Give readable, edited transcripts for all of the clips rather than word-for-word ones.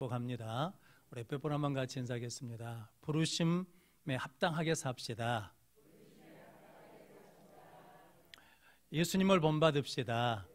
합니다. 우리 옆에 한번 같이 인사하겠습니다. 부르심에 합당하게 삽시다. 예수님을 본받읍시다.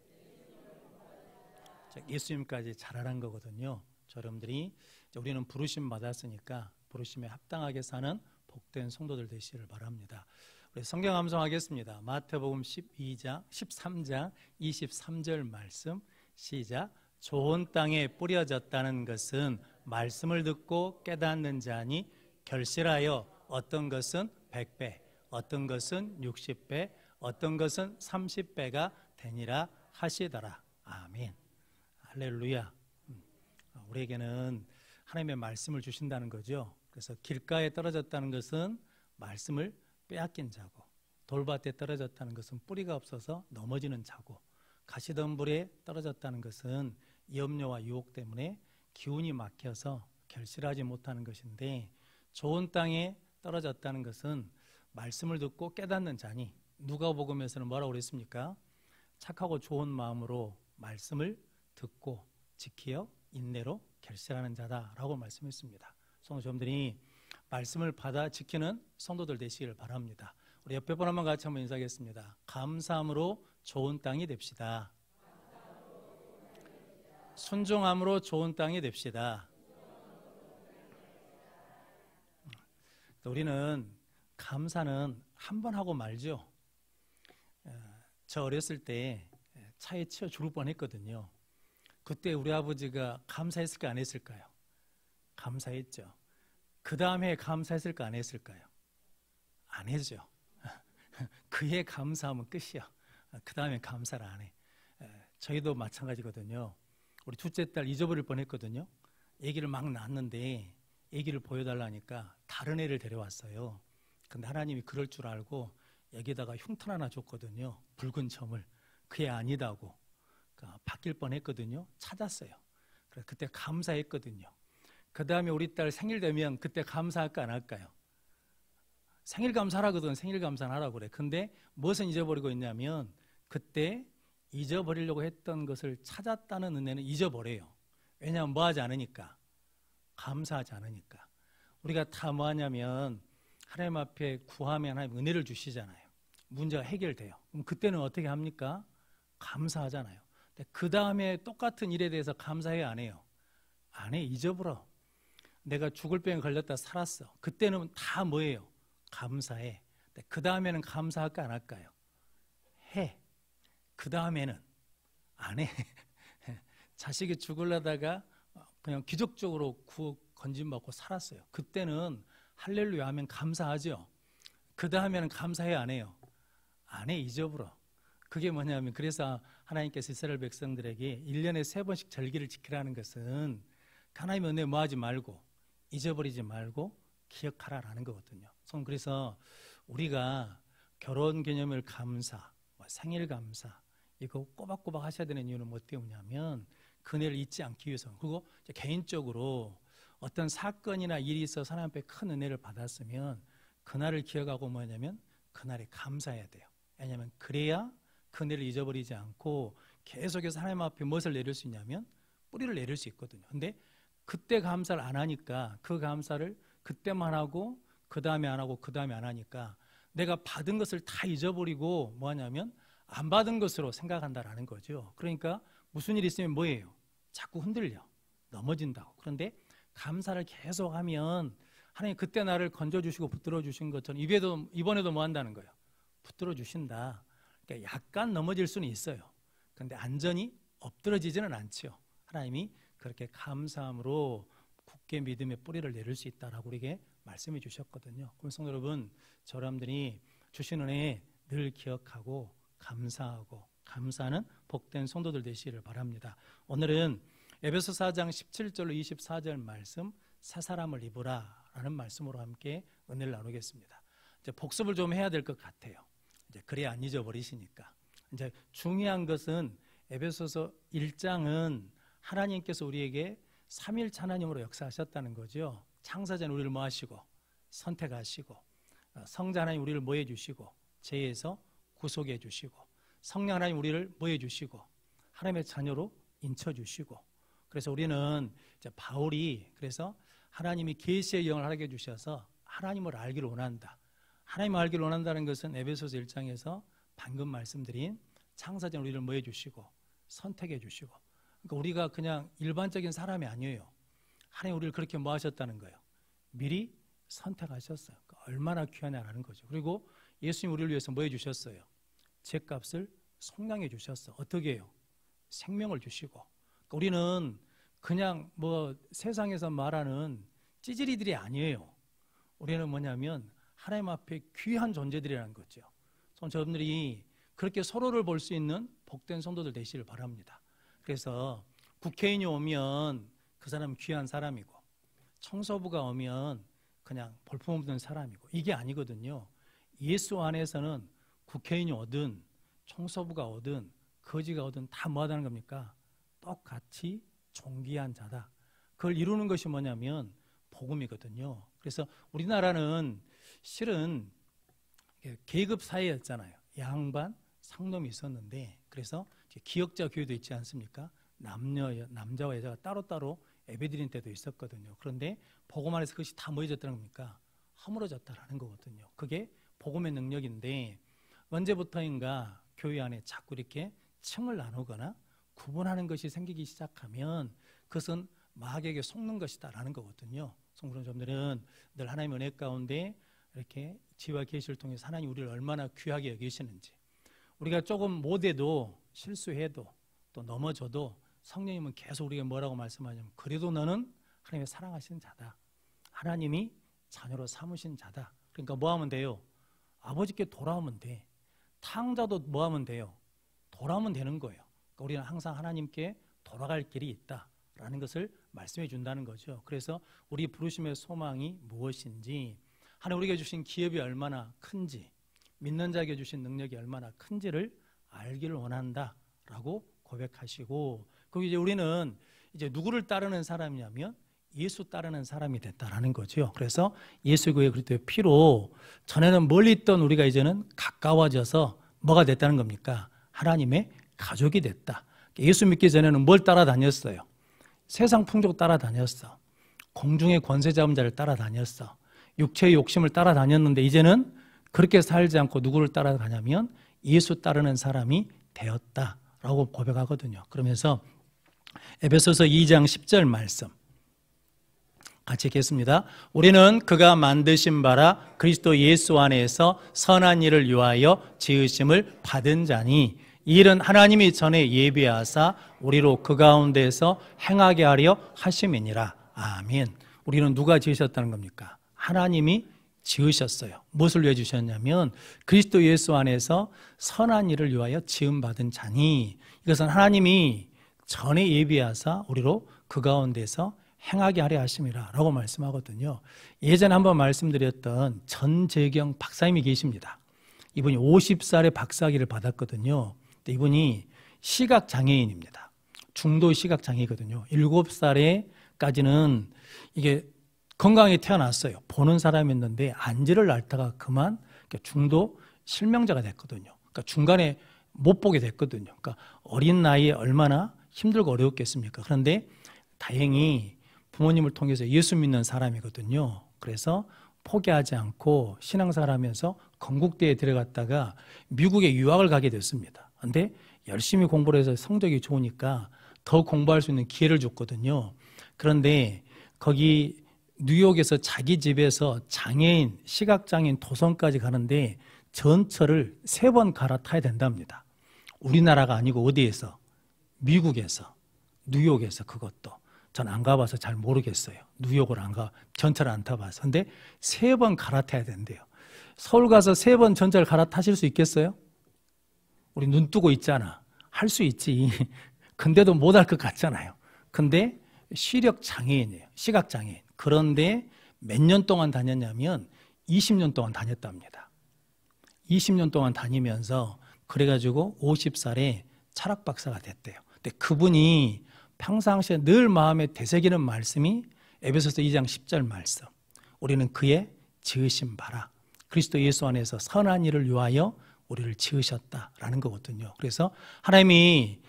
예수님까지 잘하란 거거든요. 여러분들이 우리는 부르심 받았으니까 부르심에 합당하게 사는 복된 성도들 되시기를 바랍니다. 우리 성경 암송하겠습니다. 마태복음 13장 23절 말씀 시작. 좋은 땅에 뿌려졌다는 것은 말씀을 듣고 깨닫는 자니 결실하여 어떤 것은 100배, 어떤 것은 60배, 어떤 것은 30배가 되니라 하시더라. 아멘. 할렐루야. 우리에게는 하나님의 말씀을 주신다는 거죠. 그래서 길가에 떨어졌다는 것은 말씀을 빼앗긴 자고, 돌밭에 떨어졌다는 것은 뿌리가 없어서 넘어지는 자고, 가시덤불에 떨어졌다는 것은 염려와 유혹 때문에 기운이 막혀서 결실하지 못하는 것인데, 좋은 땅에 떨어졌다는 것은 말씀을 듣고 깨닫는 자니, 누가복음에서는 뭐라고 그랬습니까? 착하고 좋은 마음으로 말씀을 듣고 지키어 인내로 결실하는 자다라고 말씀했습니다. 성도님들이 말씀을 받아 지키는 성도들 되시기를 바랍니다. 우리 옆에 분 한번 같이 한번 인사하겠습니다. 감사함으로 좋은 땅이 됩시다. 순종함으로 좋은 땅이 됩시다. 우리는 감사는 한 번 하고 말죠. 저 어렸을 때 차에 치여 죽을 뻔했거든요. 그때 우리 아버지가 감사했을까 안 했을까요? 감사했죠. 그 다음에 감사했을까 안 했을까요? 안 했죠. 그의 감사하면 끝이야. 그 다음에 감사를 안 해. 저희도 마찬가지거든요. 우리 둘째 딸 잊어버릴 뻔했거든요. 아기를 막 낳았는데 아기를 보여달라니까 다른 애를 데려왔어요. 근데 하나님이 그럴 줄 알고 여기다가 흉터 하나 줬거든요. 붉은 점을. 그게 아니다고. 바뀔 뻔했거든요. 찾았어요. 그래서 그때 감사했거든요. 그 다음에 우리 딸 생일 되면 그때 감사할까 안 할까요? 생일 감사하거든. 생일 감사하라고 그래. 근데 무엇은 잊어버리고 있냐면 그때 잊어버리려고 했던 것을 찾았다는 은혜는 잊어버려요. 왜냐하면 뭐 하지 않으니까? 감사하지 않으니까. 우리가 다 뭐 하냐면 하나님 앞에 구하면 하나님 은혜를 주시잖아요. 문제가 해결돼요. 그럼 그때는 어떻게 합니까? 감사하잖아요. 근데 그 다음에 똑같은 일에 대해서 감사해요, 안 해요? 안 해, 잊어버려. 내가 죽을 병에 걸렸다 살았어. 그때는 다 뭐예요? 감사해. 그 다음에는 감사할까 안 할까요? 해. 그 다음에는 안 해. 자식이 죽으려다가 그냥 기적적으로 건진받고 살았어요. 그때는 할렐루야 하면 감사하죠. 그 다음에는 감사해 안 해요? 안 해, 잊어버려. 그게 뭐냐면 그래서 하나님께서 이스라엘 백성들에게 1년에 3번씩 절기를 지키라는 것은 하나님의 은혜 뭐 하지 말고 잊어버리지 말고 기억하라라는 거거든요. 그래서 우리가 결혼 기념일 감사, 생일 감사 이거 꼬박꼬박 하셔야 되는 이유는 뭐 때문이냐면 그 은혜를 잊지 않기 위해서. 그리고 개인적으로 어떤 사건이나 일이 있어서 하나님 앞에 큰 은혜를 받았으면 그날을 기억하고 뭐냐면 그날에 감사해야 돼요. 왜냐하면 그래야 그 은혜를 잊어버리지 않고 계속해서 하나님 앞에 무엇을 내릴 수 있냐면 뿌리를 내릴 수 있거든요. 근데 그때 감사를 안 하니까 그 감사를 그때만 하고 그 다음에 안 하고 그 다음에 안 하니까 내가 받은 것을 다 잊어버리고 뭐 하냐면 안 받은 것으로 생각한다라는 거죠. 그러니까 무슨 일이 있으면 뭐예요? 자꾸 흔들려. 넘어진다고. 그런데 감사를 계속하면 하나님 그때 나를 건져주시고 붙들어 주신 것처럼 이번에도 뭐 한다는 거예요? 붙들어 주신다. 그러니까 약간 넘어질 수는 있어요. 그런데 안전히 엎드러지지는 않죠. 하나님이 그렇게 감사함으로 굳게 믿음의 뿌리를 내릴 수 있다라고 우리에게 말씀해 주셨거든요. 그럼 성도 여러분, 저러분들이 주신 은혜 늘 기억하고 감사하고 감사하는 복된 성도들 되시기를 바랍니다. 오늘은 에베소 4장 17절로 24절 말씀 새 사람을 입으라 라는 말씀으로 함께 은혜를 나누겠습니다. 이제 복습을 좀 해야 될 것 같아요. 이제 그래야 안 잊어버리시니까. 이제 중요한 것은 에베소서 1장은 하나님께서 우리에게 삼위일체 하나님으로 역사하셨다는 거죠. 창사전 우리를 뭐 하시고 선택하시고 성자 하나님 우리를 뭐 해주시고 죄에서 구속해 주시고 성령 하나님 우리를 뭐 해주시고 하나님의 자녀로 인쳐주시고 그래서 우리는 이제 바울이 그래서 하나님이 계시의 영을 하게 해주셔서 하나님을 알기를 원한다. 하나님을 알기를 원한다는 것은 에베소서 1장에서 방금 말씀드린 창사전 우리를 뭐 해주시고 선택해 주시고, 그러니까 우리가 그냥 일반적인 사람이 아니에요. 하나님 우리를 그렇게 뭐 하셨다는 거예요? 미리 선택하셨어요. 그러니까 얼마나 귀하냐라는 거죠. 그리고 예수님 우리를 위해서 뭐 해주셨어요? 죄값을 속량해 주셨어. 어떻게 해요? 생명을 주시고. 그러니까 우리는 그냥 뭐 세상에서 말하는 찌질이들이 아니에요. 우리는 뭐냐면 하나님 앞에 귀한 존재들이라는 거죠. 저분들이 그렇게 서로를 볼 수 있는 복된 성도들 되시길 바랍니다. 그래서 국회의원이 오면 그 사람은 귀한 사람이고, 청소부가 오면 그냥 볼품없는 사람이고, 이게 아니거든요. 예수 안에서는 국회의원이 오든 청소부가 오든 거지가 오든 다 뭐 하다는 겁니까? 똑같이 존귀한 자다. 그걸 이루는 것이 뭐냐면 복음이거든요. 그래서 우리나라는 실은 계급 사회였잖아요. 양반, 상놈이 있었는데, 그래서 기역자 교회도 있지 않습니까? 남자와 여자가 따로따로 예배드리는 때도 있었거든요. 그런데 복음 안에서 그것이 다 뭐해졌다는 겁니까? 허물어졌다라는 거거든요. 그게 복음의 능력인데, 언제부터인가 교회 안에 자꾸 이렇게 층을 나누거나 구분하는 것이 생기기 시작하면 그것은 마귀에게 속는 것이다라는 거거든요. 성도님들은 늘 하나님의 은혜 가운데 이렇게 지와 계시를 통해서 하나님 우리를 얼마나 귀하게 여기시는지, 우리가 조금 못해도 실수해도 또 넘어져도 성령님은 계속 우리에게 뭐라고 말씀하냐면, 그래도 너는 하나님의 사랑하신 자다. 하나님이 자녀로 삼으신 자다. 그러니까 뭐 하면 돼요? 아버지께 돌아오면 돼. 탕자도 뭐 하면 돼요? 돌아오면 되는 거예요. 그러니까 우리는 항상 하나님께 돌아갈 길이 있다라는 것을 말씀해 준다는 거죠. 그래서 우리 부르심의 소망이 무엇인지, 하나님 우리에게 주신 기업이 얼마나 큰지, 믿는 자에게 주신 능력이 얼마나 큰지를 알기를 원한다라고 고백하시고, 그리고 이제 우리는 이제 누구를 따르는 사람이냐면 예수 따르는 사람이 됐다라는 거죠. 그래서 예수 그리스도의 피로 전에는 멀리 있던 우리가 이제는 가까워져서 뭐가 됐다는 겁니까? 하나님의 가족이 됐다. 예수 믿기 전에는 뭘 따라다녔어요? 세상 풍족 따라다녔어. 공중의 권세 잡은 자를 따라다녔어. 육체의 욕심을 따라다녔는데 이제는 그렇게 살지 않고 누구를 따라가냐면 예수 따르는 사람이 되었다라고 고백하거든요. 그러면서 에베소서 2장 10절 말씀 같이 읽겠습니다. 우리는 그가 만드신 바라 그리스도 예수 안에서 선한 일을 위하여 지으심을 받은 자니, 이 일은 하나님이 전에 예비하사 우리로 그 가운데서 행하게 하려 하심이니라. 아멘. 우리는 누가 지으셨다는 겁니까? 하나님이 지으셨어요. 무엇을 위해 주셨냐면 그리스도 예수 안에서 선한 일을 위하여 지음받은 자니, 이것은 하나님이 전에 예비하사 우리로 그 가운데서 행하게 하려 하심이라 라고 말씀하거든요. 예전에 한번 말씀드렸던 전재경 박사님이 계십니다. 이분이 50살에 박사학위를 받았거든요. 근데 이분이 시각장애인입니다. 중도 시각장애거든요. 7살에까지는 이게 건강하게 태어났어요. 보는 사람이었는데 안지를 앓다가 그만 중도 실명자가 됐거든요. 그러니까 중간에 못 보게 됐거든요. 그러니까 어린 나이에 얼마나 힘들고 어려웠겠습니까? 그런데 다행히 부모님을 통해서 예수 믿는 사람이거든요. 그래서 포기하지 않고 신앙생활 하면서 건국대에 들어갔다가 미국에 유학을 가게 됐습니다. 그런데 열심히 공부를 해서 성적이 좋으니까 더 공부할 수 있는 기회를 줬거든요. 그런데 거기 뉴욕에서 자기 집에서 장애인, 시각장애인 도성까지 가는데 전철을 3번 갈아타야 된답니다. 우리나라가 아니고 어디에서? 미국에서, 뉴욕에서. 그것도 전 안 가봐서 잘 모르겠어요. 뉴욕을 전철을 안 타봐서. 근데 3번 갈아타야 된대요. 서울 가서 3번 전철 갈아타실 수 있겠어요? 우리 눈 뜨고 있잖아. 할 수 있지. 근데도 못할 것 같잖아요. 근데 시력 장애인이에요. 시각 장애인. 그런데 몇 년 동안 다녔냐면 20년 동안 다녔답니다. 20년 동안 다니면서 그래가지고 50살에 철학 박사가 됐대요. 근데 그분이 평상시에 늘 마음에 되새기는 말씀이 에베소서 2장 10절 말씀. 우리는 그의 지으신 바라 그리스도 예수 안에서 선한 일을 위하여 우리를 지으셨다라는 거거든요. 그래서 하나님이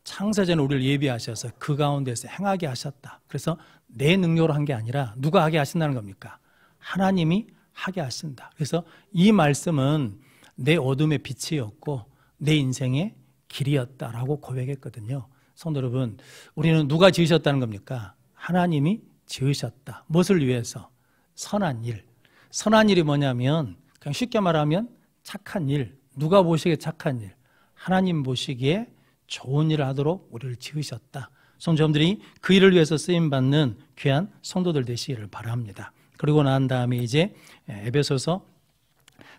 창세전에 우리를 예비하셔서 그 가운데서 행하게 하셨다. 그래서 내 능력으로 한 게 아니라 누가 하게 하신다는 겁니까? 하나님이 하게 하신다. 그래서 이 말씀은 내 어둠의 빛이었고 내 인생의 길이었다라고 고백했거든요. 성도 여러분, 우리는 누가 지으셨다는 겁니까? 하나님이 지으셨다. 무엇을 위해서? 선한 일. 선한 일이 뭐냐면 그냥 쉽게 말하면 착한 일. 누가 보시기에 착한 일. 하나님 보시기에 좋은 일을 하도록 우리를 지으셨다. 성도님들이 그 일을 위해서 쓰임받는 귀한 성도들 되시기를 바랍니다. 그리고 난 다음에 이제 에베소서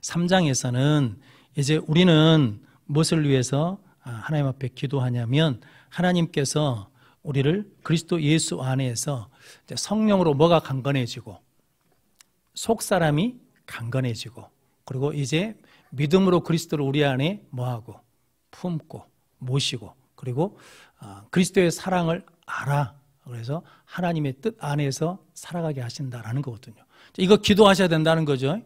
3장에서는 이제 우리는 무엇을 위해서 하나님 앞에 기도하냐면 하나님께서 우리를 그리스도 예수 안에서 성령으로 뭐가 강건해지고 속사람이 강건해지고 그리고 이제 믿음으로 그리스도를 우리 안에 뭐하고 품고 모시고 그리고 그리스도의 사랑을 알아. 그래서 하나님의 뜻 안에서 살아가게 하신다라는 거거든요. 이거 기도하셔야 된다는 거죠.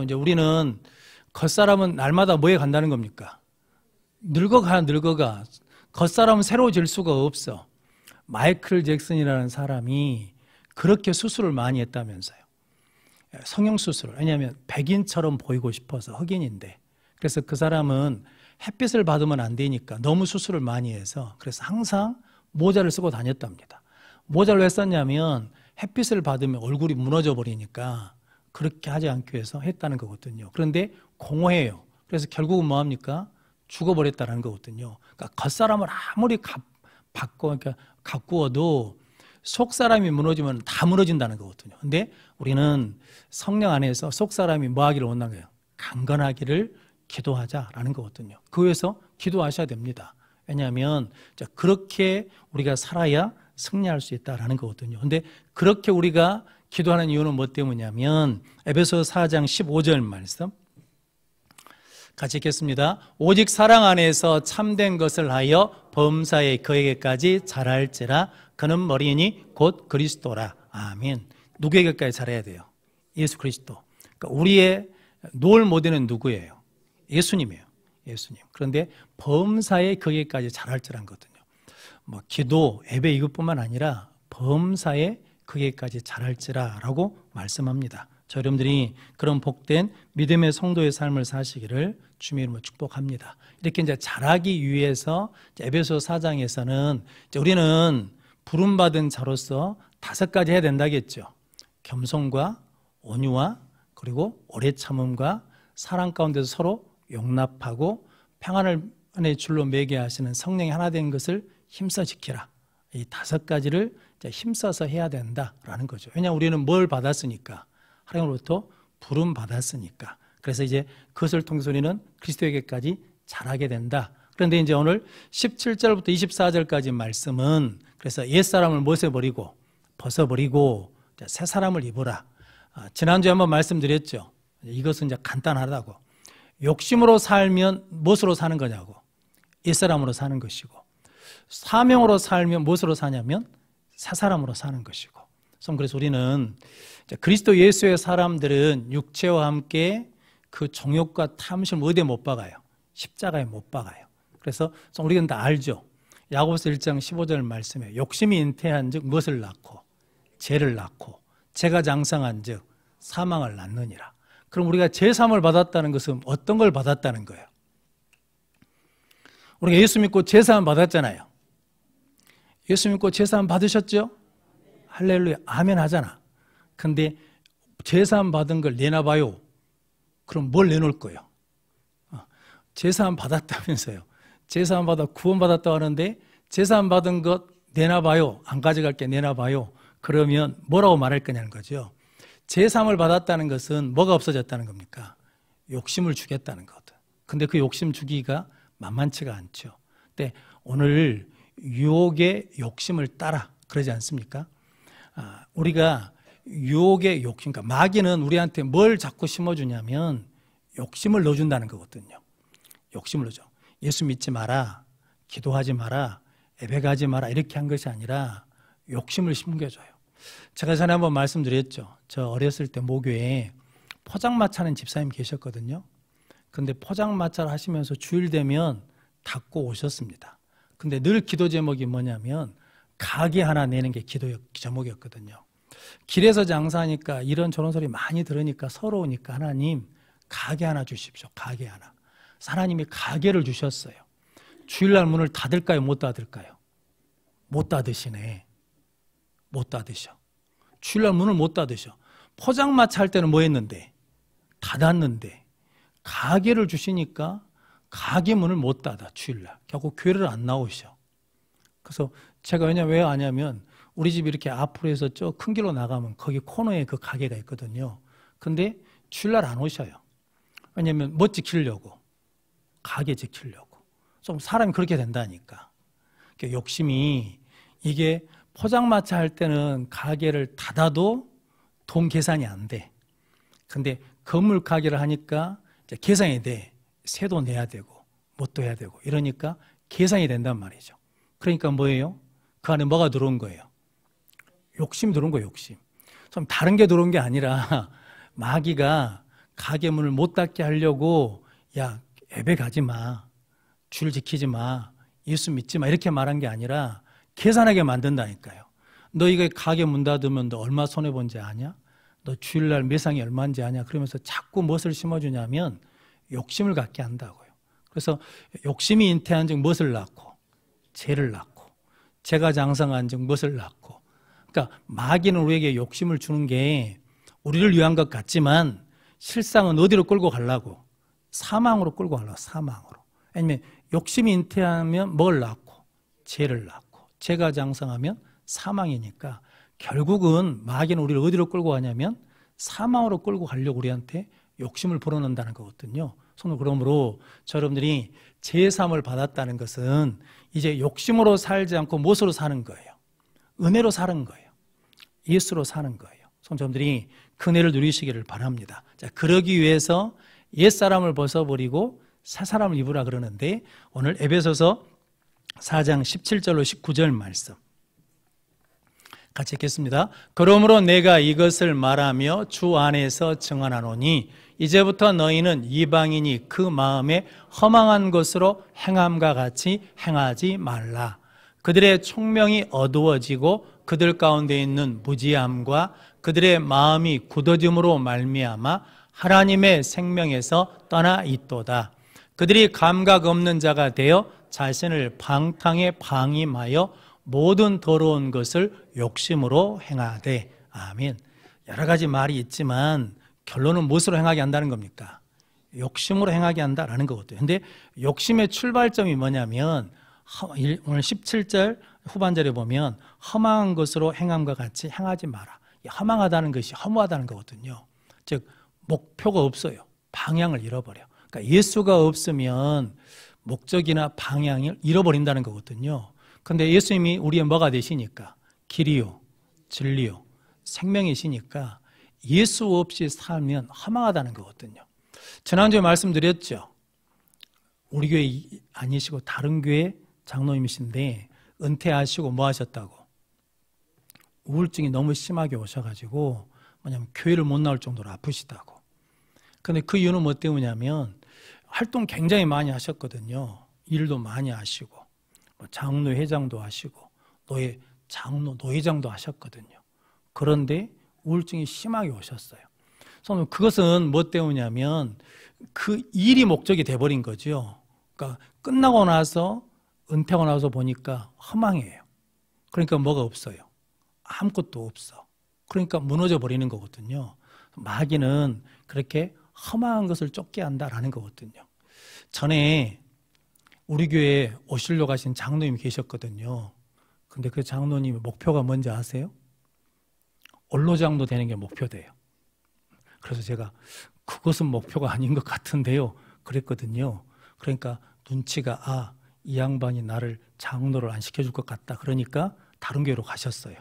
이제 우리는 겉사람은 날마다 뭐에 간다는 겁니까? 늙어가. 겉사람은 새로워질 수가 없어. 마이클 잭슨이라는 사람이 그렇게 수술을 많이 했다면서요. 성형수술을. 왜냐하면 백인처럼 보이고 싶어서 흑인인데. 그래서 그 사람은 햇빛을 받으면 안 되니까 너무 수술을 많이 해서 그래서 항상 모자를 쓰고 다녔답니다. 모자를 왜 썼냐면 햇빛을 받으면 얼굴이 무너져 버리니까 그렇게 하지 않기 위해서 했다는 거거든요. 그런데 공허해요. 그래서 결국은 뭐합니까? 죽어버렸다는 거거든요. 그러니까 겉사람을 아무리 가꾸어도 속사람이 무너지면 다 무너진다는 거거든요. 근데 우리는 성령 안에서 속사람이 뭐 하기를 원하는 거예요? 강건하기를 기도하자라는 거거든요. 그 위해서 기도하셔야 됩니다. 왜냐하면 그렇게 우리가 살아야 승리할 수 있다라는 거거든요. 근데 그렇게 우리가 기도하는 이유는 뭐 때문이냐면 에베소 4장 15절 말씀 같이 읽겠습니다. 오직 사랑 안에서 참된 것을 하여 범사에 그에게까지 자랄지라 그는 머리이니 곧 그리스도라. 아멘. 누구에게까지 자라야 돼요? 예수 그리스도. 그러니까 우리의 롤 모델은 누구예요? 예수님이에요. 예수님. 그런데 범사에 그에게까지 자랄지란 거거든요. 뭐 기도, 예배 이것뿐만 아니라 범사에 그에게까지 자랄지라라고 말씀합니다. 저 여러분들이 그런 복된 믿음의 성도의 삶을 사시기를 주님의 이름으로 축복합니다. 이렇게 이제 자라기 위해서 에베소 4장에서는 우리는 부름받은 자로서 5가지 해야 된다겠죠. 겸손과 온유와 그리고 오래 참음과 사랑 가운데서 서로 용납하고 평안을 안의 줄로 매게 하시는 성령이 하나 된 것을 힘써 지키라. 이 5가지를 힘써서 해야 된다라는 거죠. 왜냐하면 우리는 뭘 받았으니까? 하나님으로부터 부름 받았으니까. 그래서 이제 그것을 통해서 우리는 그리스도에게까지 자라게 된다. 그런데 이제 오늘 17절부터 24절까지 말씀은 그래서 옛사람을 못해버리고 벗어버리고 새 사람을 입으라. 지난주에 한번 말씀드렸죠. 이것은 이제 간단하다고. 욕심으로 살면 무엇으로 사는 거냐고. 옛사람으로 사는 것이고 사명으로 살면 무엇으로 사냐면 새 사람으로 사는 것이고. 그래서 우리는 그리스도 예수의 사람들은 육체와 함께 그 정욕과 탐심을 어디에 못 박아요? 십자가에 못 박아요. 그래서 우리는 다 알죠. 야고보서 1장 15절 말씀에 욕심이 잉태한 즉 무엇을 낳고 죄를 낳고 죄가 장성한 즉 사망을 낳느니라. 그럼 우리가 제사함을 받았다는 것은 어떤 걸 받았다는 거예요? 우리가 예수 믿고 제사함 받았잖아요. 예수 믿고 제사함 받으셨죠? 할렐루야 아멘 하잖아. 근데 제사함 받은 걸 내놔봐요. 그럼 뭘 내놓을 거예요? 제사함 받았다면서요. 제사함 받아 구원 받았다고 하는데 제사함 받은 것 내놔봐요. 안 가져갈게 내놔봐요. 그러면 뭐라고 말할 거냐는 거죠. 제사함을 받았다는 것은 뭐가 없어졌다는 겁니까? 욕심을 주겠다는 거거든. 근데 그 욕심 주기가 만만치가 않죠. 근데 오늘 유혹의 욕심을 따라 그러지 않습니까? 우리가 유혹의 욕심, 그러니까 마귀는 우리한테 뭘 자꾸 심어주냐면 욕심을 넣어준다는 거거든요. 욕심을 넣어줘. 예수 믿지 마라, 기도하지 마라, 예배 가지 마라 이렇게 한 것이 아니라 욕심을 심겨줘요. 제가 전에 한번 말씀드렸죠. 저 어렸을 때 모교에 포장마차 하는 집사님 계셨거든요. 근데 포장마차를 하시면서 주일 되면 닫고 오셨습니다. 근데 늘 기도 제목이 뭐냐면 가게 하나 내는 게 기도 제목이었거든요. 길에서 장사하니까 이런저런 소리 많이 들으니까 서러우니까 하나님 가게 하나 주십시오. 가게 하나. 하나님이 가게를 주셨어요. 주일날 문을 닫을까요? 못 닫을까요? 못 닫으시네. 못 닫으셔. 주일날 문을 못 닫으셔. 포장마차 할 때는 뭐 했는데? 닫았는데 가게를 주시니까 가게 문을 못 닫아. 주일날. 결국 교회를 안 나오셔. 그래서 제가 왜 아냐면 우리 집이 이렇게 앞으로 해서 저 큰 길로 나가면 거기 코너에 그 가게가 있거든요. 근데 주일날 안 오셔요. 왜냐면 뭐 지키려고? 가게 지키려고. 좀 사람이 그렇게 된다니까. 욕심이 이게 포장마차 할 때는 가게를 닫아도 돈 계산이 안 돼. 근데 건물 가게를 하니까 이제 계산이 돼. 세도 내야 되고 뭣도 해야 되고 이러니까 계산이 된단 말이죠. 그러니까 뭐예요? 그 안에 뭐가 들어온 거예요? 욕심 들어온 거예요. 욕심. 좀 다른 게 들어온 게 아니라 마귀가 가게 문을 못 닫게 하려고 야 예배 가지 마. 줄 지키지 마. 예수 믿지 마. 이렇게 말한 게 아니라 계산하게 만든다니까요. 너 이거 가게 문 닫으면 너 얼마 손해본지 아냐? 너 주일날 매상이 얼마인지 아냐? 그러면서 자꾸 무엇을 심어주냐면 욕심을 갖게 한다고요. 그래서 욕심이 잉태한 즉 무엇을 낳고? 죄를 낳고. 죄가 장성한 즉 무엇을 낳고. 그러니까 마귀는 우리에게 욕심을 주는 게 우리를 위한 것 같지만 실상은 어디로 끌고 가려고? 사망으로 끌고 가려고. 사망으로. 아니면 욕심이 잉태하면 뭘 낳고? 죄를 낳고. 죄가 장성하면 사망이니까 결국은 마귀는 우리를 어디로 끌고 가냐면 사망으로 끌고 가려고 우리한테 욕심을 불어넣는다는 거거든요. 그러므로 여러분들이 제삼을 받았다는 것은 이제 욕심으로 살지 않고 무엇으로 사는 거예요? 은혜로 사는 거예요. 예수로 사는 거예요. 여러분들이 그 은혜를 누리시기를 바랍니다. 자, 그러기 위해서 옛사람을 벗어버리고 새사람을 입으라 그러는데 오늘 에베소서 4장 17절로 19절 말씀 같이 읽겠습니다. 그러므로 내가 이것을 말하며 주 안에서 증언하노니 이제부터 너희는 이방인이 그 마음에 허망한 것으로 행함과 같이 행하지 말라. 그들의 총명이 어두워지고 그들 가운데 있는 무지함과 그들의 마음이 굳어짐으로 말미암아 하나님의 생명에서 떠나 있도다. 그들이 감각 없는 자가 되어 자신을 방탕에 방임하여 모든 더러운 것을 욕심으로 행하되. 아멘. 여러 가지 말이 있지만 결론은 무엇으로 행하게 한다는 겁니까? 욕심으로 행하게 한다라는 거거든요. 근데 욕심의 출발점이 뭐냐면 오늘 17절 후반절에 보면 허망한 것으로 행함과 같이 행하지 마라. 허망하다는 것이 허무하다는 거거든요. 즉 목표가 없어요. 방향을 잃어버려. 그러니까 예수가 없으면 목적이나 방향을 잃어버린다는 거거든요. 그런데 예수님이 우리의 뭐가 되시니까? 길이요, 진리요, 생명이시니까 예수 없이 살면 허망하다는 거거든요. 지난주에 말씀드렸죠. 우리 교회 아니시고 다른 교회 장로님이신데 은퇴하시고 뭐 하셨다고? 우울증이 너무 심하게 오셔가지고 뭐냐면 교회를 못 나올 정도로 아프시다고. 근데 그 이유는 뭐 때문이냐면 활동 굉장히 많이 하셨거든요. 일도 많이 하시고 장로 회장도 하시고 장로 노회장도 하셨거든요. 그런데 우울증이 심하게 오셨어요. 그것은 뭐 때문이냐면 그 일이 목적이 돼버린 거죠. 그러니까 끝나고 나서 은퇴하고 나서 보니까 허망해요. 그러니까 뭐가 없어요. 아무것도 없어. 그러니까 무너져 버리는 거거든요. 마귀는 그렇게 허망한 것을 쫓게 한다라는 거거든요. 전에 우리 교회에 오시려고 하신 장로님이 계셨거든요. 근데 그 장로님의 목표가 뭔지 아세요? 원로장도 되는 게 목표돼요. 그래서 제가 그것은 목표가 아닌 것 같은데요 그랬거든요. 그러니까 눈치가 이 양반이 나를 장로를 안 시켜줄 것 같다. 그러니까 다른 교회로 가셨어요.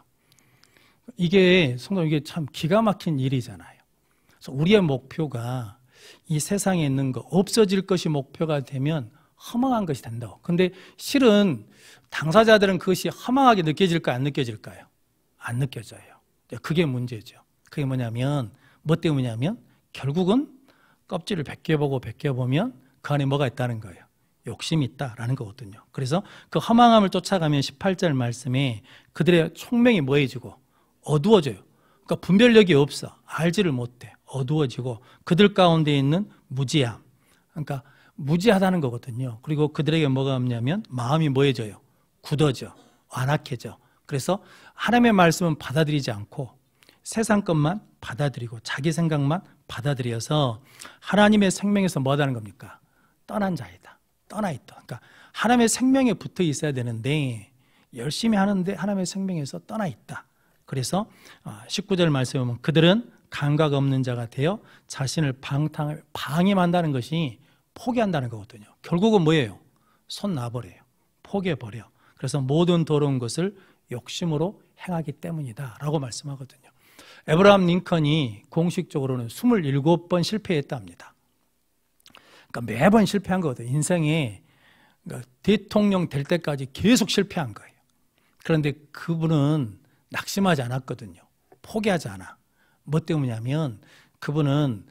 이게 성도 이게 참 기가 막힌 일이잖아요. 그래서 우리의 목표가 이 세상에 있는 거 없어질 것이 목표가 되면 허망한 것이 된다고. 근데 실은 당사자들은 그것이 허망하게 느껴질까요? 안 느껴질까요? 안 느껴져요. 그게 문제죠. 그게 뭐냐면 뭐 때문이냐면 결국은 껍질을 벗겨보면 그 안에 뭐가 있다는 거예요. 욕심이 있다라는 거거든요. 그래서 그 허망함을 쫓아가면 18절 말씀에 그들의 총명이 뭐해지고 어두워져요. 그러니까 분별력이 없어. 알지를 못해. 어두워지고 그들 가운데 있는 무지함. 그러니까 무지하다는 거거든요. 그리고 그들에게 뭐가 없냐면 마음이 뭐해져요. 굳어져. 완악해져. 그래서 하나님의 말씀은 받아들이지 않고 세상 것만 받아들이고 자기 생각만 받아들여서 하나님의 생명에서 뭐 하다는 겁니까? 떠난 자이다. 떠나 있다. 그러니까 하나님의 생명에 붙어 있어야 되는데 열심히 하는데 하나님의 생명에서 떠나 있다. 그래서 19절 말씀에 보면 그들은 감각 없는 자가 되어 자신을 방임한다는 것이 포기한다는 거거든요. 결국은 뭐예요? 손 놔버려요. 포기해버려. 그래서 모든 더러운 것을 욕심으로 행하기 때문이다 라고 말씀하거든요. 에브라함 링컨이 공식적으로는 27번 실패했답니다. 그러니까 매번 실패한 거거든요. 인생에 그러니까 대통령 될 때까지 계속 실패한 거예요. 그런데 그분은 낙심하지 않았거든요. 포기하지 않아. 뭐 때문이냐면 그분은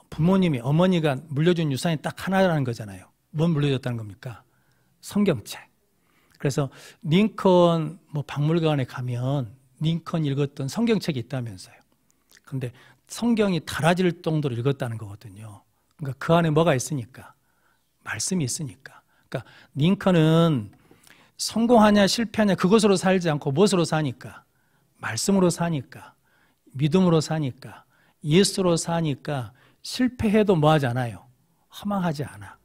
부모님이 어머니가 물려준 유산이 딱 하나라는 거잖아요. 뭘 물려줬다는 겁니까? 성경책. 그래서 링컨 박물관에 가면 링컨 읽었던 성경책이 있다면서요. 근데 성경이 닳아질 정도로 읽었다는 거거든요. 그러니까 그 안에 뭐가 있으니까? 말씀이 있으니까. 그러니까 링컨은 성공하냐 실패하냐 그것으로 살지 않고 무엇으로 사니까? 말씀으로 사니까. 믿음으로 사니까. 예수로 사니까 실패해도 뭐 하지 않아요? 허망하지 않아.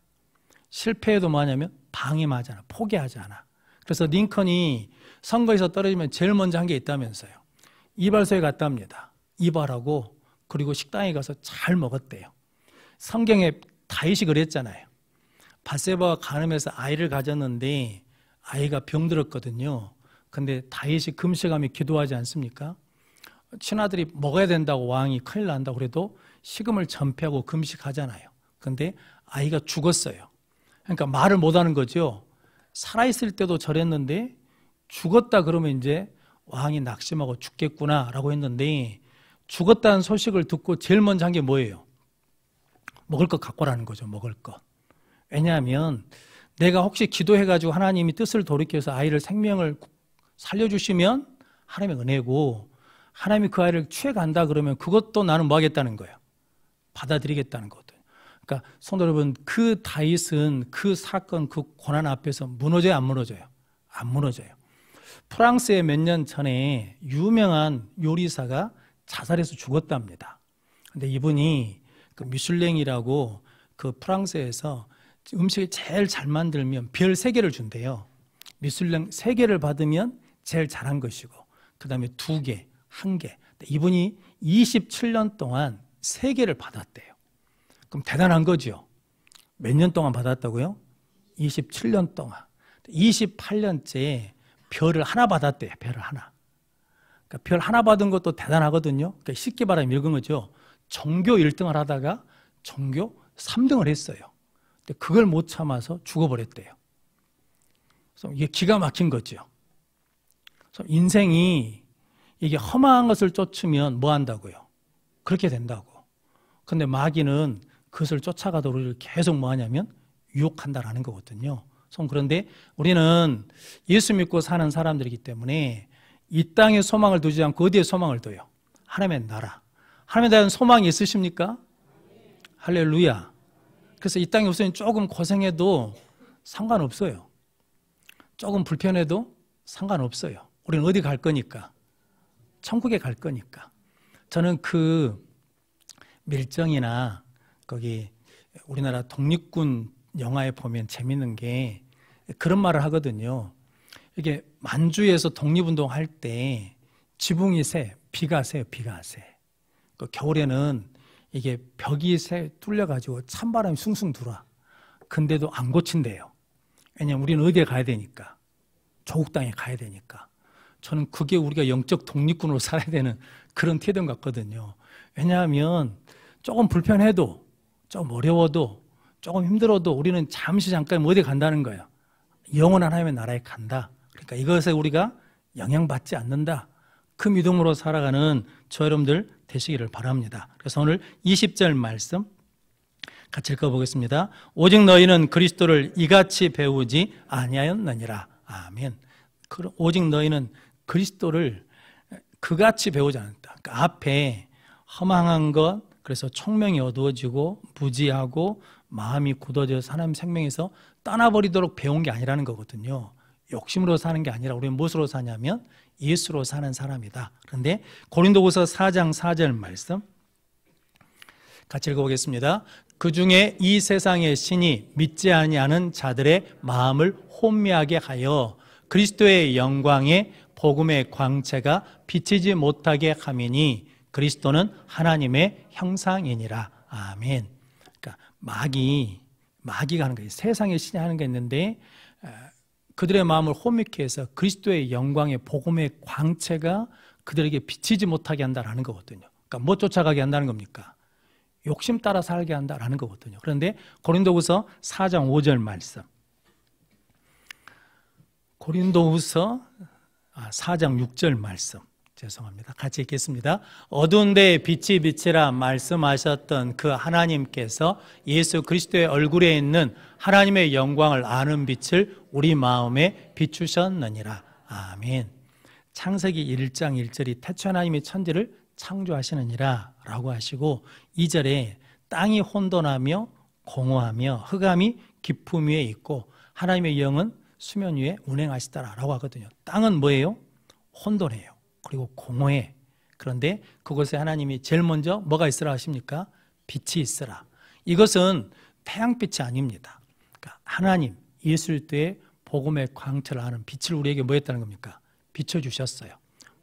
실패해도 뭐 하냐면 방임하지 않아. 포기하지 않아. 그래서 링컨이 선거에서 떨어지면 제일 먼저 한 게 있다면서요. 이발소에 갔답니다. 이발하고 그리고 식당에 가서 잘 먹었대요. 성경에 다윗이 그랬잖아요. 밧세바가 간음해서 아이를 가졌는데 아이가 병들었거든요. 근데 다윗이 금식하며 기도하지 않습니까? 친아들이 먹어야 된다고 왕이 큰일 난다고 그래도 식음을 전폐하고 금식하잖아요. 근데 아이가 죽었어요. 그러니까 말을 못하는 거죠. 살아있을 때도 저랬는데 죽었다 그러면 이제 왕이 낙심하고 죽겠구나 라고 했는데 죽었다는 소식을 듣고 제일 먼저 한 게 뭐예요? 먹을 것 갖고 라는 거죠. 먹을 것. 왜냐하면 내가 혹시 기도해가지고 하나님이 뜻을 돌이켜서 아이를 생명을 살려주시면 하나님의 은혜고 하나님이 그 아이를 취해간다 그러면 그것도 나는 뭐 하겠다는 거예요? 받아들이겠다는 거거든요. 그러니까 성도 여러분, 그 다윗은 그 사건, 그 고난 앞에서 무너져요, 안 무너져요? 안 무너져요. 프랑스에 몇 년 전에 유명한 요리사가 자살해서 죽었답니다. 근데 이분이 그 미슐랭이라고 그 프랑스에서 음식을 제일 잘 만들면 별 3개를 준대요. 미슐랭 3개를 받으면 제일 잘한 것이고 그 다음에 2개, 1개. 이분이 27년 동안 3개를 받았대요. 그럼 대단한 거죠. 몇 년 동안 받았다고요? 27년 동안. 28년째에 별을 하나 받았대요. 별을 하나. 그러니까 별 하나 받은 것도 대단하거든요. 그러니까 쉽게 말하면 이런 거죠. 전교 1등을 하다가 전교 3등을 했어요. 근데 그걸 못 참아서 죽어버렸대요. 그래서 이게 기가 막힌 거죠. 그래서 인생이 이게 험한 것을 쫓으면 뭐 한다고요? 그렇게 된다고. 근데 마귀는 그것을 쫓아가도록 우리를 계속 뭐 하냐면 유혹한다라는 거거든요. 그런데 우리는 예수 믿고 사는 사람들이기 때문에 이 땅에 소망을 두지 않고 어디에 소망을 둬요? 하나님의 나라. 하나님에 대한 소망이 있으십니까? 할렐루야. 그래서 이 땅에 우선 조금 고생해도 상관없어요. 조금 불편해도 상관없어요. 우리는 어디 갈 거니까? 천국에 갈 거니까. 저는 그 밀정이나 거기 우리나라 독립군 영화에 보면 재밌는 게 그런 말을 하거든요. 이게 만주에서 독립운동 할 때 지붕이 새, 비가 새요, 비가 새. 그 겨울에는 이게 벽이 새 뚫려가지고 찬바람이 숭숭 들어와. 근데도 안 고친대요. 왜냐면 우리는 어디에 가야 되니까. 조국 땅에 가야 되니까. 저는 그게 우리가 영적 독립군으로 살아야 되는 그런 태도 같거든요. 왜냐하면 조금 불편해도, 조금 어려워도, 조금 힘들어도 우리는 잠깐 어디 간다는 거예요. 영원한 하나님의 나라에 간다. 그러니까 이것에 우리가 영향받지 않는다. 그 믿음으로 살아가는 저 여러분들 되시기를 바랍니다. 그래서 오늘 20절 말씀, 같이 읽어보겠습니다. 오직 너희는 그리스도를 이같이 배우지 아니하였느니라. 아멘. 오직 너희는 그리스도를 그같이 배우지 않았다. 그러니까 앞에 허망한 것, 그래서 총명이 어두워지고 무지하고 마음이 굳어져서 하나님 생명에서 떠나버리도록 배운 게 아니라는 거거든요. 욕심으로 사는 게 아니라 우리는 무엇으로 사냐면 예수로 사는 사람이다. 그런데 고린도후서 4장 4절 말씀 같이 읽어보겠습니다. 그 중에 이 세상의 신이 믿지 아니하는 자들의 마음을 혼미하게 하여 그리스도의 영광의 복음의 광채가 비치지 못하게 함이니 그리스도는 하나님의 형상이니라. 아멘. 그러니까 마귀가 하는 거예요. 세상의 신이 하는 게 있는데 그들의 마음을 혼미케 해서 그리스도의 영광의 복음의 광채가 그들에게 비치지 못하게 한다라는 거거든요. 그러니까 뭐 쫓아가게 한다는 겁니까? 욕심 따라 살게 한다라는 거거든요. 그런데 고린도후서 4장 5절 말씀, 고린도후서 4장 6절 말씀, 죄송합니다. 같이 읽겠습니다. 어두운 데에 빛이 비치라 말씀하셨던 그 하나님께서 예수 그리스도의 얼굴에 있는 하나님의 영광을 아는 빛을 우리 마음에 비추셨느니라. 아멘. 창세기 1장 1절이 태초 하나님이 천지를 창조하시느니라 라고 하시고 2절에 땅이 혼돈하며 공허하며 흑암이 깊음 위에 있고 하나님의 영은 수면 위에 운행하시더라 라고 하거든요. 땅은 뭐예요? 혼돈해요. 그리고 공허해. 그런데 그곳에 하나님이 제일 먼저 뭐가 있으라 하십니까? 빛이 있으라. 이것은 태양빛이 아닙니다. 그러니까 하나님 예수 그리스도의 복음의 광채를 아는 빛을 우리에게 뭐 했다는 겁니까? 비춰주셨어요.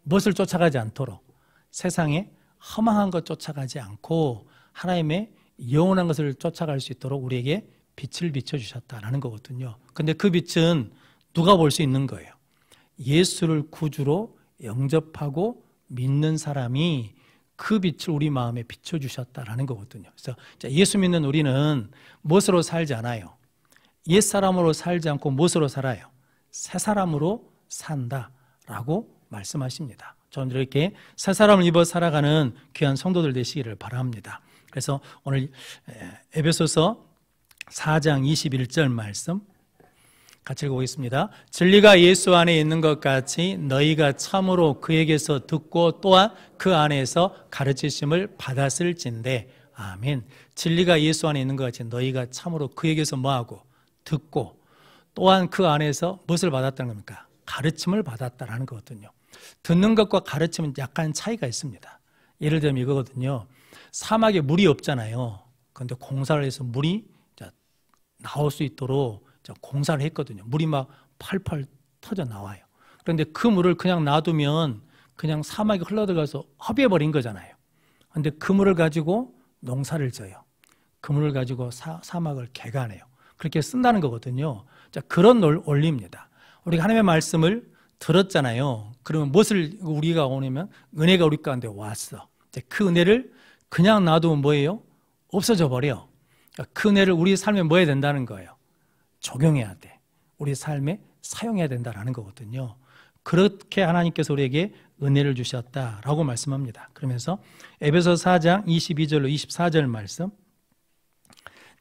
무엇을 쫓아가지 않도록 세상에 허망한 것 쫓아가지 않고 하나님의 영원한 것을 쫓아갈 수 있도록 우리에게 빛을 비춰주셨다라는 거거든요. 근데 그 빛은 누가 볼 수 있는 거예요? 예수를 구주로 영접하고 믿는 사람이 그 빛을 우리 마음에 비춰주셨다라는 거거든요. 그래서 예수 믿는 우리는 무엇으로 살지 않아요? 옛사람으로 살지 않고 무엇으로 살아요? 새 사람으로 산다라고 말씀하십니다. 저는 이렇게 새 사람을 입어 살아가는 귀한 성도들 되시기를 바랍니다. 그래서 오늘 에베소서 4장 21절 말씀 같이 읽어보겠습니다. 진리가 예수 안에 있는 것 같이 너희가 참으로 그에게서 듣고 또한 그 안에서 가르치심을 받았을진대. 아멘. 진리가 예수 안에 있는 것 같이 너희가 참으로 그에게서 뭐하고 듣고 또한 그 안에서 무엇을 받았다는 겁니까? 가르침을 받았다라는 거거든요. 듣는 것과 가르침은 약간 차이가 있습니다. 예를 들면 이거거든요. 사막에 물이 없잖아요. 그런데 공사를 해서 물이 나올 수 있도록 공사를 했거든요. 물이 막 팔팔 터져 나와요. 그런데 그 물을 그냥 놔두면 그냥 사막에 흘러들어가서 허비해버린 거잖아요. 그런데 그 물을 가지고 농사를 져요. 그 물을 가지고 사막을 개간해요. 그렇게 쓴다는 거거든요. 자, 그런 원리입니다. 우리가 하나님의 말씀을 들었잖아요. 그러면 무엇을 우리가 오냐면 은혜가 우리 가운데 왔어. 그 은혜를 그냥 놔두면 뭐예요? 없어져 버려. 그 은혜를 우리 삶에 뭐 해야 된다는 거예요? 적용해야 돼. 우리 삶에 사용해야 된다는 거거든요. 그렇게 하나님께서 우리에게 은혜를 주셨다라고 말씀합니다. 그러면서 에베소 4장 22절로 24절 말씀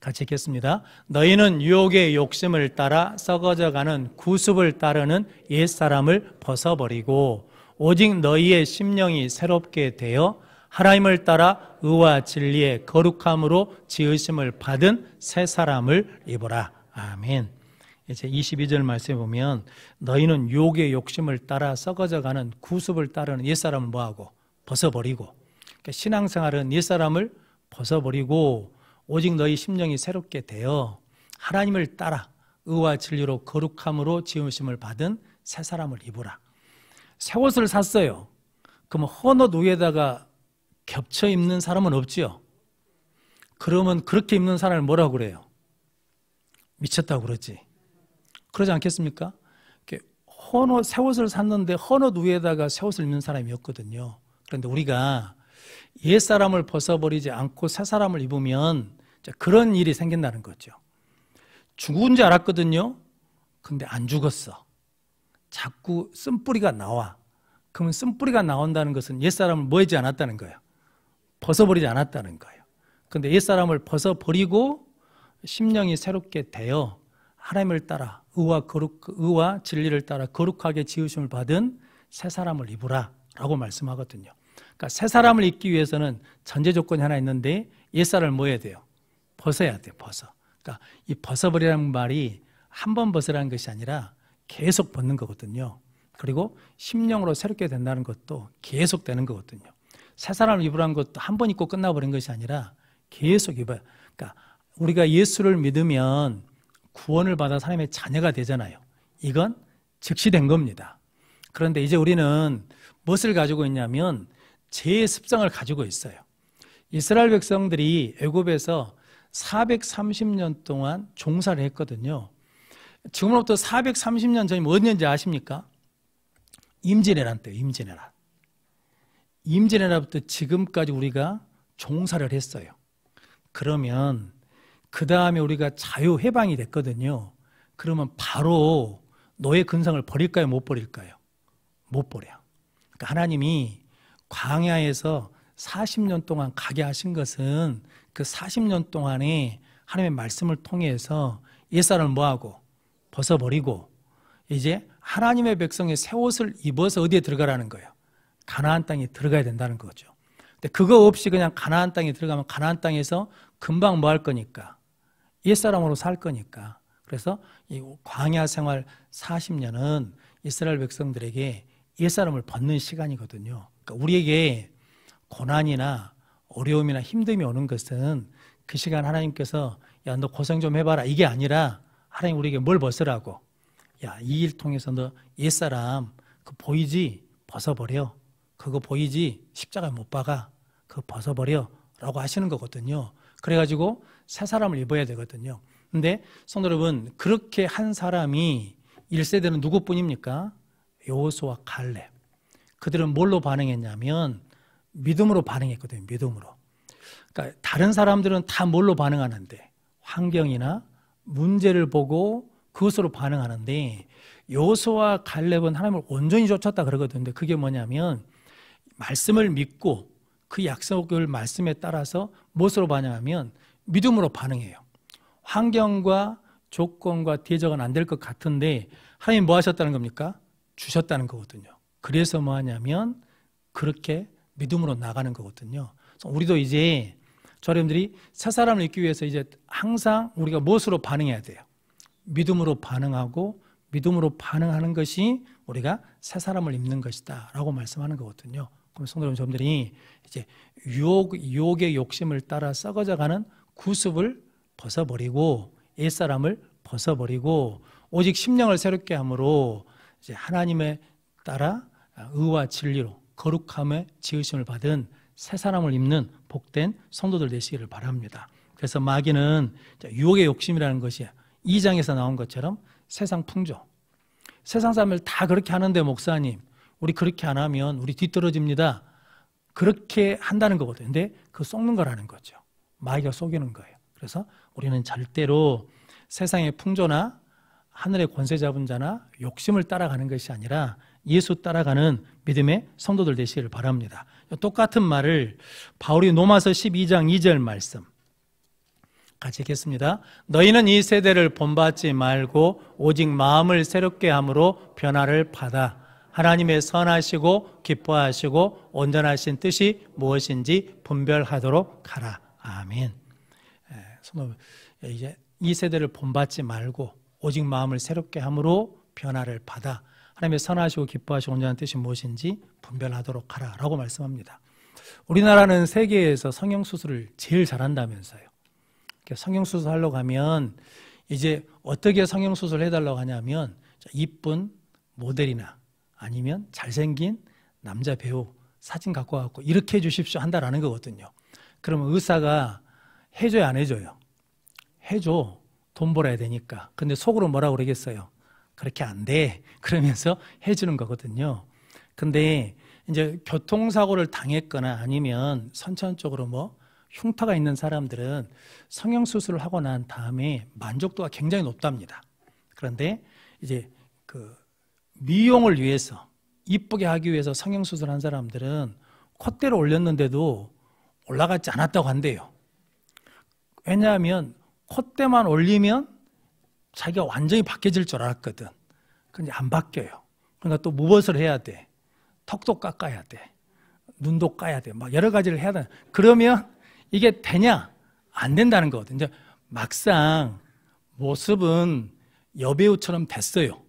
같이 읽겠습니다. 너희는 유혹의 욕심을 따라 썩어져가는 구습을 따르는 옛사람을 벗어버리고 오직 너희의 심령이 새롭게 되어 하나님을 따라 의와 진리의 거룩함으로 지으심을 받은 새 사람을 입어라. 아멘. 이제 22절 말씀에 보면 너희는 유혹의 욕심을 따라 썩어져가는 구습을 따르는 옛사람을 뭐하고? 벗어버리고. 그러니까 신앙생활은 옛사람을 벗어버리고 오직 너희 심령이 새롭게 되어 하나님을 따라 의와 진리로 거룩함으로 지으심을 받은 새 사람을 입으라. 새 옷을 샀어요. 그러면 헌 옷 위에다가 겹쳐 입는 사람은 없지요. 그러면 그렇게 입는 사람을 뭐라고 그래요? 미쳤다고 그러지. 그러지 않겠습니까? 새 옷을 샀는데 헌 옷 위에다가 새 옷을 입는 사람이었거든요. 그런데 우리가 옛사람을 벗어버리지 않고 새 사람을 입으면 그런 일이 생긴다는 거죠. 죽은 줄 알았거든요. 근데 안 죽었어. 자꾸 쓴뿌리가 나와. 그러면 쓴뿌리가 나온다는 것은 옛사람을 뭐 하지 않았다는 거예요? 벗어버리지 않았다는 거예요. 근데 옛사람을 벗어버리고 심령이 새롭게 되어 하나님을 따라 의와 진리를 따라 거룩하게 지으심을 받은 새 사람을 입으라 라고 말씀하거든요. 그러니까 새 사람을 입기 위해서는 전제 조건이 하나 있는데 옛사람을 뭐 해야 돼요? 벗어야 돼요. 그러니까 이 벗어버리라는 말이 한 번 벗으라는 것이 아니라 계속 벗는 거거든요. 그리고 심령으로 새롭게 된다는 것도 계속 되는 거거든요. 새 사람을 입으라는 것도 한 번 입고 끝나버린 것이 아니라 계속 입어요. 그러니까 우리가 예수를 믿으면 구원을 받아 하나님의 자녀가 되잖아요. 이건 즉시 된 겁니다. 그런데 이제 우리는 무엇을 가지고 있냐면 죄의 습성을 가지고 있어요. 이스라엘 백성들이 애굽에서 430년 동안 종살이 했거든요. 지금으로부터 430년 전이 어디였는지 아십니까? 임진왜란 때요. 임진왜란부터 지금까지 우리가 종살을 했어요. 그러면 그 다음에 우리가 자유해방이 됐거든요. 그러면 바로 노예 근성을 버릴까요? 못 버릴까요? 못 버려요. 그러니까 하나님이 광야에서 40년 동안 가게 하신 것은 그 40년 동안에 하나님의 말씀을 통해서 옛사람을 뭐하고? 벗어버리고 이제 하나님의 백성의 새 옷을 입어서 어디에 들어가라는 거예요? 가나안 땅에 들어가야 된다는 거죠. 근데 그거 없이 그냥 가나안 땅에 들어가면 가나안 땅에서 금방 뭐 할 거니까? 옛사람으로 살 거니까. 그래서 이 광야 생활 40년은 이스라엘 백성들에게 옛사람을 벗는 시간이거든요. 그러니까 우리에게 고난이나 어려움이나 힘듦이 오는 것은 그 시간 하나님께서 야, 너 고생 좀 해봐라 이게 아니라 하나님 우리에게 뭘 벗으라고? 야, 이 일 통해서 너 옛사람 그 보이지? 벗어버려. 그거 보이지? 십자가 못 박아. 그거 벗어버려 라고 하시는 거거든요. 그래가지고 새 사람을 입어야 되거든요. 근데 성도 여러분, 그렇게 한 사람이 1세대는 누구뿐입니까? 여호수아, 갈렙. 그들은 뭘로 반응했냐면 믿음으로 반응했거든요. 믿음으로. 그러니까 다른 사람들은 다 뭘로 반응하는데? 환경이나 문제를 보고 그것으로 반응하는데 여호수아, 갈렙은 하나님을 온전히 쫓았다 그러거든요. 그게 뭐냐면 말씀을 믿고 그 약속을 말씀에 따라서 무엇으로 반응하면 믿음으로 반응해요. 환경과 조건과 대적은 안 될 것 같은데 하나님 뭐 하셨다는 겁니까? 주셨다는 거거든요. 그래서 뭐 하냐면 그렇게 믿음으로 나가는 거거든요. 그래서 우리도 이제 저님들이 새 사람을 입기 위해서 이제 항상 우리가 무엇으로 반응해야 돼요? 믿음으로 반응하고 믿음으로 반응하는 것이 우리가 새 사람을 입는 것이다 라고 말씀하는 거거든요. 그럼 성도 여러분들이 이제 유혹의 욕심을 따라 썩어져가는 구습을 벗어버리고 옛사람을 벗어버리고 오직 심령을 새롭게 함으로 이제 하나님에 따라 의와 진리로 거룩함의 지으심을 받은 새 사람을 입는 복된 성도들 되시기를 바랍니다. 그래서 마귀는 유혹의 욕심이라는 것이 2장에서 나온 것처럼 세상 풍조, 세상 사람을 다 그렇게 하는데 목사님 우리 그렇게 안 하면 우리 뒤떨어집니다. 그렇게 한다는 거거든요. 근데 그 속는 거라는 거죠. 마귀가 속이는 거예요. 그래서 우리는 절대로 세상의 풍조나 하늘의 권세 잡은 자나 욕심을 따라가는 것이 아니라 예수 따라가는 믿음의 성도들 되시기를 바랍니다. 똑같은 말을 바울이 로마서 12장 2절 말씀 같이 읽겠습니다. 너희는 이 세대를 본받지 말고 오직 마음을 새롭게 함으로 변화를 받아 하나님의 선하시고 기뻐하시고 온전하신 뜻이 무엇인지 분별하도록 하라. 아멘. 이제 이 세대를 본받지 말고 오직 마음을 새롭게 함으로 변화를 받아 하나님의 선하시고 기뻐하시고 온전한 뜻이 무엇인지 분별하도록 하라 라고 말씀합니다. 우리나라는 세계에서 성형수술을 제일 잘한다면서요. 성형수술 하려고 하면 이제 어떻게 성형수술을 해달라고 하냐면 이쁜 모델이나 아니면 잘생긴 남자 배우 사진 갖고 와서 이렇게 해주십시오 한다라는 거거든요. 그러면 의사가 해줘야 안 해줘요? 해줘. 돈 벌어야 되니까. 근데 속으로 뭐라고 그러겠어요? 그렇게 안 돼. 그러면서 해주는 거거든요. 근데 이제 교통사고를 당했거나 아니면 선천적으로 뭐 흉터가 있는 사람들은 성형수술을 하고 난 다음에 만족도가 굉장히 높답니다. 그런데 이제 그 미용을 위해서 이쁘게 하기 위해서 성형수술한 사람들은 콧대를 올렸는데도 올라가지 않았다고 한대요. 왜냐하면 콧대만 올리면 자기가 완전히 바뀌어질 줄 알았거든. 근데 안 바뀌어요. 그러니까 또 무엇을 해야 돼? 턱도 깎아야 돼. 눈도 까야 돼. 막 여러 가지를 해야 돼. 그러면 이게 되냐? 안 된다는 거거든. 이제 막상 모습은 여배우처럼 됐어요.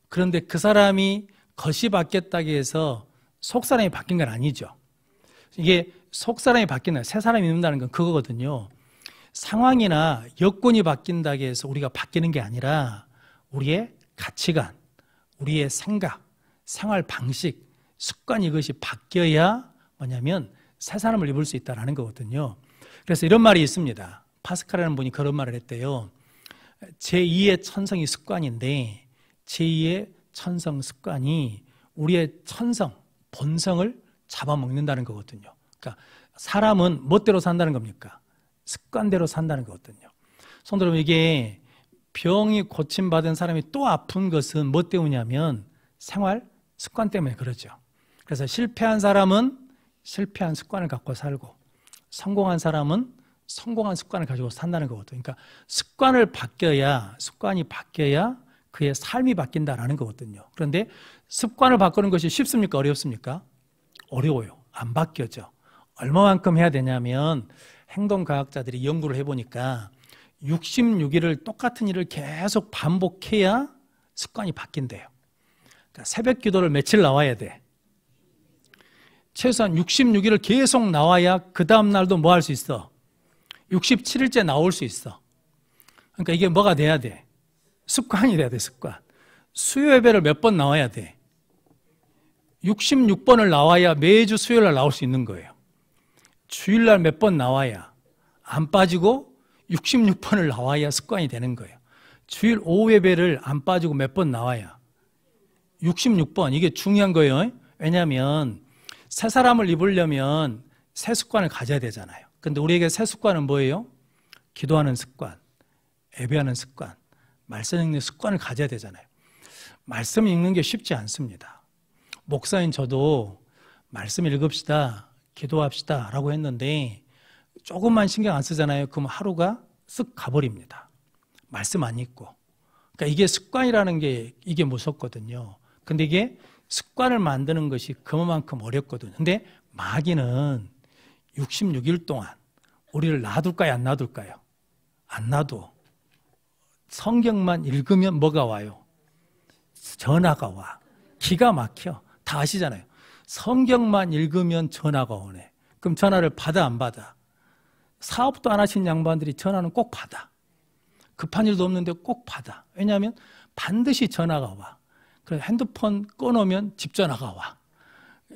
그런데 그 사람이 겉이 바뀌었다고 해서 속 사람이 바뀐 건 아니죠. 이게 속 사람이 바뀐다, 새 사람이 있는다는 건 그거거든요. 상황이나 여건이 바뀐다고 해서 우리가 바뀌는 게 아니라 우리의 가치관, 우리의 생각, 생활 방식, 습관 이것이 바뀌어야 뭐냐면 새 사람을 입을 수 있다는 거거든요. 그래서 이런 말이 있습니다. 파스칼이라는 분이 그런 말을 했대요. 제2의 천성이 습관인데 제2의 천성 습관이 우리의 천성, 본성을 잡아먹는다는 거거든요. 그러니까 사람은 멋대로 산다는 겁니까? 습관대로 산다는 거거든요. 성도 여러분, 이게 병이 고침받은 사람이 또 아픈 것은 뭐 때문이냐면 생활 습관 때문에 그러죠. 그래서 실패한 사람은 실패한 습관을 갖고 살고 성공한 사람은 성공한 습관을 가지고 산다는 거거든요. 그러니까 습관이 바뀌어야 그의 삶이 바뀐다라는 거거든요. 그런데 습관을 바꾸는 것이 쉽습니까? 어렵습니까? 어려워요. 안 바뀌어져. 얼마만큼 해야 되냐면 행동과학자들이 연구를 해보니까 66일을 똑같은 일을 계속 반복해야 습관이 바뀐대요. 그러니까 새벽 기도를 며칠 나와야 돼? 최소한 66일을 계속 나와야 그 다음 날도 뭐 할 수 있어? 67일째 나올 수 있어. 그러니까 이게 뭐가 돼야 돼? 습관이 돼야 돼, 습관. 수요 예배를 몇 번 나와야 돼? 66번을 나와야 매주 수요일날 나올 수 있는 거예요. 주일날 몇 번 나와야 안 빠지고 66번을 나와야 습관이 되는 거예요. 주일 오후 예배를 안 빠지고 몇 번 나와야 66번, 이게 중요한 거예요. 왜냐하면 새 사람을 입으려면 새 습관을 가져야 되잖아요. 근데 우리에게 새 습관은 뭐예요? 기도하는 습관, 예배하는 습관, 말씀 읽는 습관을 가져야 되잖아요. 말씀 읽는 게 쉽지 않습니다. 목사인 저도 말씀 읽읍시다, 기도합시다 라고 했는데 조금만 신경 안 쓰잖아요. 그럼 하루가 쓱 가버립니다. 말씀 안 읽고. 그러니까 이게 습관이라는 게 이게 무섭거든요. 근데 이게 습관을 만드는 것이 그만큼 어렵거든요. 근데 마귀는 66일 동안 우리를 놔둘까요? 안 놔둘까요? 안 놔둬. 성경만 읽으면 뭐가 와요? 전화가 와. 기가 막혀. 다 아시잖아요. 성경만 읽으면 전화가 오네. 그럼 전화를 받아 안 받아? 사업도 안 하신 양반들이 전화는 꼭 받아. 급한 일도 없는데 꼭 받아. 왜냐하면 반드시 전화가 와. 그래서 핸드폰 꺼놓으면 집 전화가 와.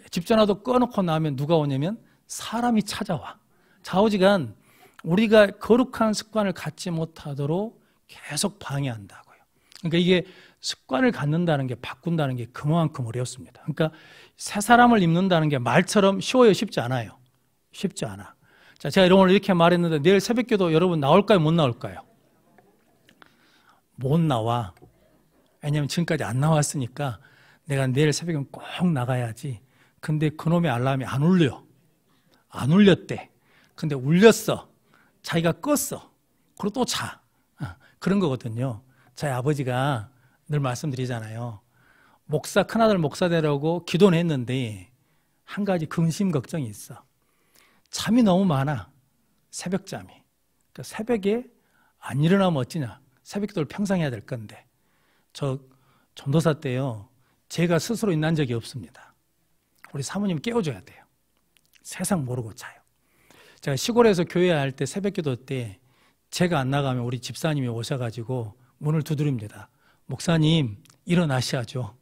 집 전화도 꺼놓고 나면 누가 오냐면 사람이 찾아와. 좌우지간 우리가 거룩한 습관을 갖지 못하도록 계속 방해한다고요. 그러니까 이게 습관을 갖는다는 게, 바꾼다는 게 그만큼 어렵습니다. 그러니까 새 사람을 입는다는 게 말처럼 쉬워요? 쉽지 않아요? 쉽지 않아. 자, 제가 오늘 이렇게 말했는데 내일 새벽기도 여러분 나올까요? 못 나올까요? 못 나와. 왜냐하면 지금까지 안 나왔으니까 내가 내일 새벽에 꼭 나가야지. 근데 그놈의 알람이 안 울려. 안 울렸대. 근데 울렸어. 자기가 껐어. 그리고 또 자. 그런 거거든요. 저희 아버지가 늘 말씀드리잖아요. 목사, 큰아들 목사 되려고 기도는 했는데 한 가지 근심 걱정이 있어. 잠이 너무 많아. 새벽잠이. 그러니까 새벽에 안 일어나면 어찌냐. 새벽기도를 평생 해야 될 건데. 저 전도사 때요. 제가 스스로 일어난 적이 없습니다. 우리 사모님 깨워줘야 돼요. 세상 모르고 자요. 제가 시골에서 교회할 때 새벽기도 때 제가 안 나가면 우리 집사님이 오셔가지고 문을 두드립니다. 목사님 일어나셔야죠.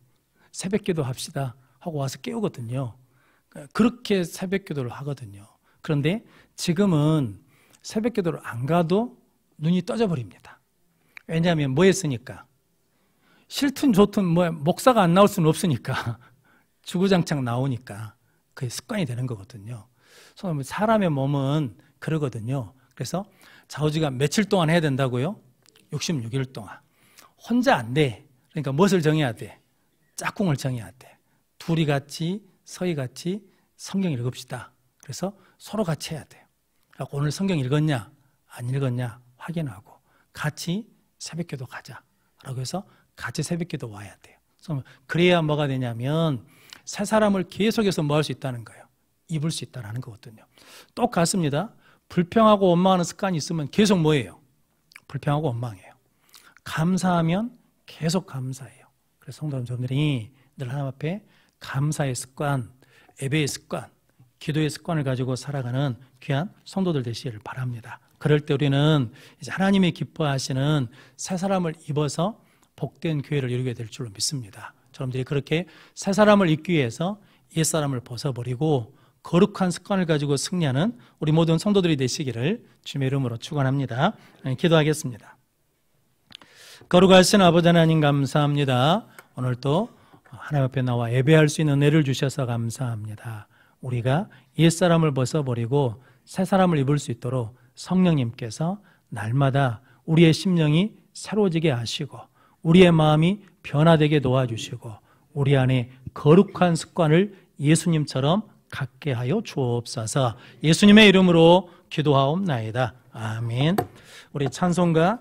새벽기도 합시다 하고 와서 깨우거든요. 그렇게 새벽기도를 하거든요. 그런데 지금은 새벽기도를 안 가도 눈이 떠져버립니다. 왜냐하면 뭐 했으니까? 싫든 좋든 뭐 목사가 안 나올 수는 없으니까 주구장창 나오니까 그게 습관이 되는 거거든요. 사람의 몸은 그러거든요. 그래서 좌우지간 며칠 동안 해야 된다고요? 66일 동안. 혼자 안 돼. 그러니까 무엇을 정해야 돼? 짝꿍을 정해야 돼. 둘이 같이 서희 같이 성경 읽읍시다. 그래서 서로 같이 해야 돼요. 오늘 성경 읽었냐? 안 읽었냐 확인하고 같이 새벽기도 가자라고 해서 같이 새벽기도 와야 돼요. 그래야 뭐가 되냐면 새 사람을 계속해서 뭐 할 수 있다는 거예요. 입을 수 있다는 거거든요. 똑같습니다. 불평하고 원망하는 습관이 있으면 계속 뭐예요? 불평하고 원망해요. 감사하면 계속 감사해요. 그래서 성도 여러분들이 늘 하나님 앞에 감사의 습관, 예배의 습관, 기도의 습관을 가지고 살아가는 귀한 성도들 되시기를 바랍니다. 그럴 때 우리는 이제 하나님이 기뻐하시는 새 사람을 입어서 복된 교회를 이루게 될 줄로 믿습니다. 여러분들이 그렇게 새 사람을 입기 위해서 옛사람을 벗어버리고 거룩한 습관을 가지고 승리하는 우리 모든 성도들이 되시기를 주님의 이름으로 축원합니다. 기도하겠습니다. 거룩하신 아버지 하나님 감사합니다. 오늘 또 하나님 앞에 나와 예배할 수 있는 은혜를 주셔서 감사합니다. 우리가 옛사람을 벗어버리고 새 사람을 입을 수 있도록 성령님께서 날마다 우리의 심령이 새로워지게 하시고 우리의 마음이 변화되게 도와주시고 우리 안에 거룩한 습관을 예수님처럼 갖게 하여 주옵소서. 예수님의 이름으로 기도하옵나이다. 아멘. 우리 찬송가